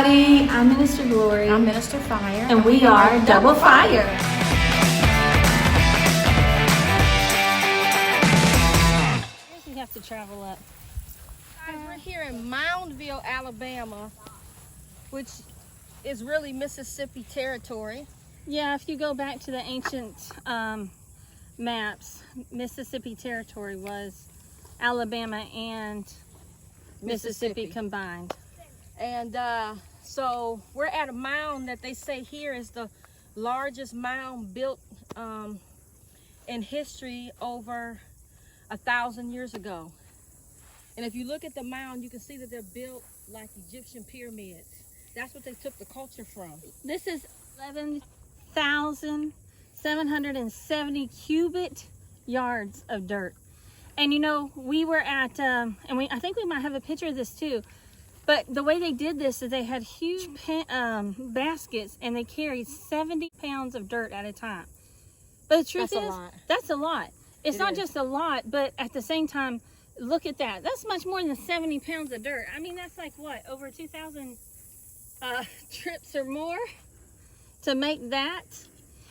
everybody. I'm Minister Glory. I'm Minister Fire. And we are Double Fire. First we have to travel up. Guys, we're here in Moundsville, Alabama, which is really Mississippi territory. Yeah, if you go back to the ancient maps, Mississippi territory was Alabama and Mississippi combined. And so we're at a mound that they say here is the largest mound built in history over 1,000 years ago. And if you look at the mound, you can see that they're built like Egyptian pyramids. That's what they took the culture from. This is 11,770 cubic yards of dirt. And you know, we were at, I think we might have a picture of this too, but the way they did this is they had huge baskets and they carried 70 pounds of dirt at a time. But the truth is, that's a lot. It's not just a lot, but at the same time, look at that. That's much more than 70 pounds of dirt. I mean, that's like what, over 2,000 trips or more to make that?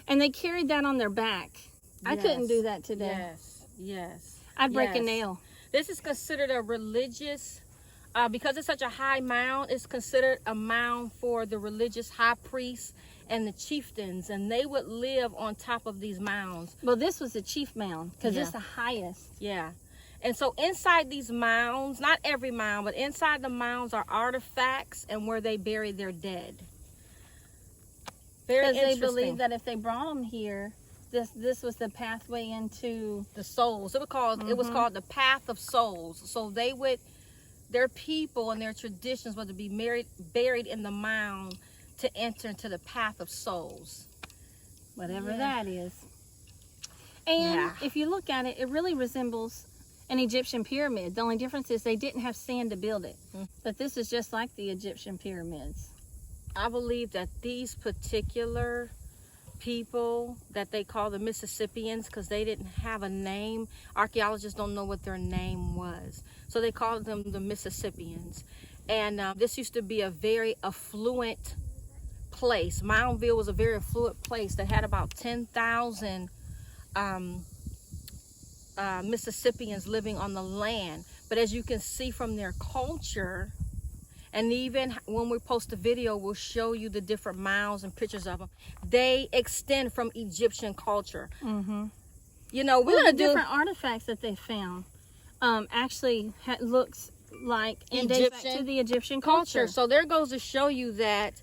And they carried that on their back. Yes. I couldn't do that today. Yes. I'd break a nail. This is considered a religious, because it's such a high mound, it's considered a mound for the religious high priests and the chieftains, and they would live on top of these mounds. Well, this was the chief mound because it's the highest. Yeah. And so inside these mounds, not every mound, but inside the mounds are artifacts and where they buried their dead. Very interesting. Because they believed that if they brought them here, this was the pathway into the souls. It was called the path of souls. So their people and their traditions were to be buried in the mound to enter into the path of souls, whatever that is. And if you look at it, it really resembles an Egyptian pyramid. The only difference is they didn't have sand to build it. But this is just like the Egyptian pyramids. I believe that these particular people that they call the Mississippians, because they didn't have a name, archaeologists don't know what their name was, so they called them the Mississippians. And this used to be a very affluent place. Moundsville was a very affluent place that had about 10,000 Mississippians living on the land. But as you can see from their culture, and even when we post a video, we'll show you the different mounds and pictures of them. They extend from Egyptian culture. You know, we're gonna do different artifacts that they found. Actually, looks like and dates back to the Egyptian culture. So there goes to show you that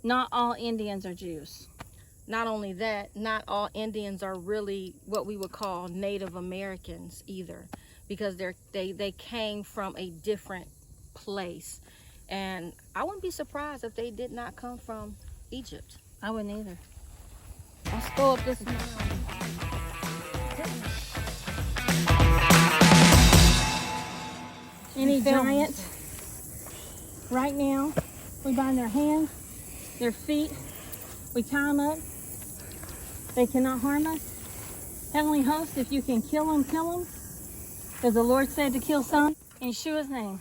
not all Indians are Jews. Not only that, not all Indians are really what we would call Native Americans either, because they came from a different place. And I wouldn't be surprised if they did not come from Egypt. I wouldn't either. Let's go up this mound. Any giant, right now, we bind their hands, their feet, we tie them up. They cannot harm us. Heavenly host, if you can kill them, kill them. Because the Lord said to kill some. In Yeshua's name.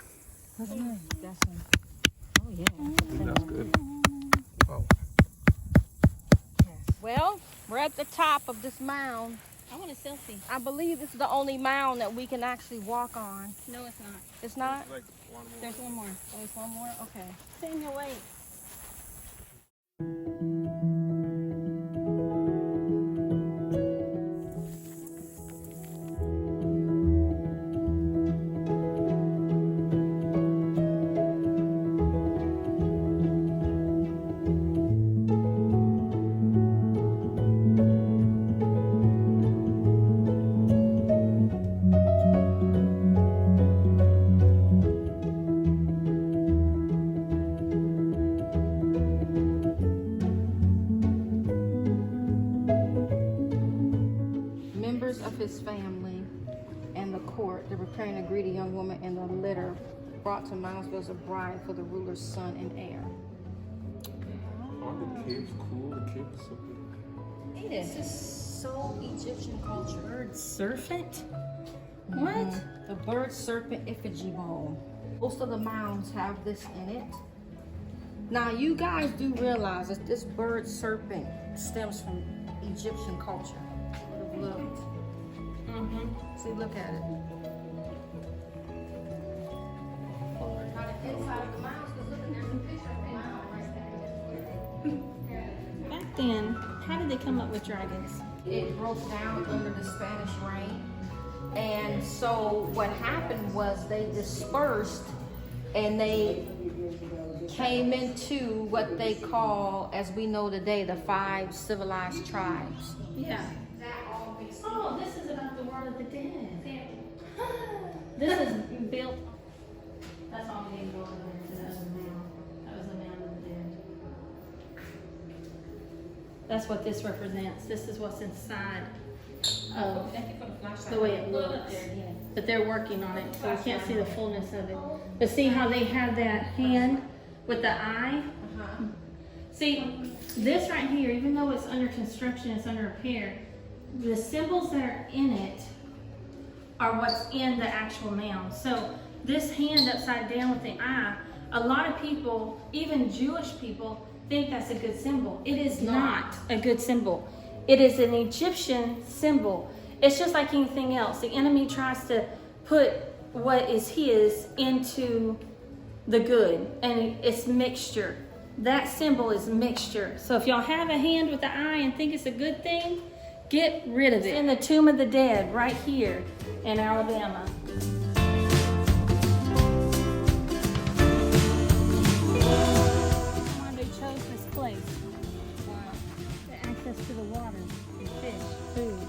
That's him. Oh, yeah. That's good. Oh. Well, we're at the top of this mound. I want a selfie. I believe this is the only mound that we can actually walk on. No, it's not. It's not? Like one more. There's one more. Oh, there's one more? Okay. Samuel, wait. His family and the court, they're preparing to greet a young woman in the litter brought to Moundsville as a bride for the ruler's son and heir. Aren't the caves cool? The caves are so good. It is. This is so Egyptian culture. Bird serpent? What? The bird serpent effigy bowl. Most of the mounds have this in it. Now, you guys do realize that this bird serpent stems from Egyptian culture. Would have looked. See, look at it. Now, the inside of the mouse, because look, there's a picture of the mouse right there. Back then, how did they come up with dragons? It broke down under the Spanish reign. And so what happened was they dispersed and they came into what they call, as we know today, the 5 civilized tribes. Yeah. Oh, this is about the World of the Dead. This is built. That's all we didn't go over there. That was a mound. That was a mound of the dead. That's what this represents. This is what's inside of the way it looks. But they're working on it, so we can't see the fullness of it. But see how they have that hand with the eye? See, this right here, even though it's under construction, it's under repair, the symbols that are in it are what's in the actual mound. So this hand upside down with the eye, a lot of people, even Jewish people, think that's a good symbol. It is not a good symbol. It is an Egyptian symbol. It's just like anything else. The enemy tries to put what is his into the good, and it's mixture. That symbol is mixture. So if y'all have a hand with the eye and think it's a good thing, get rid of it. It's in the Tomb of the Dead right here in Alabama. They chose this place. The access to the water, and fish, food.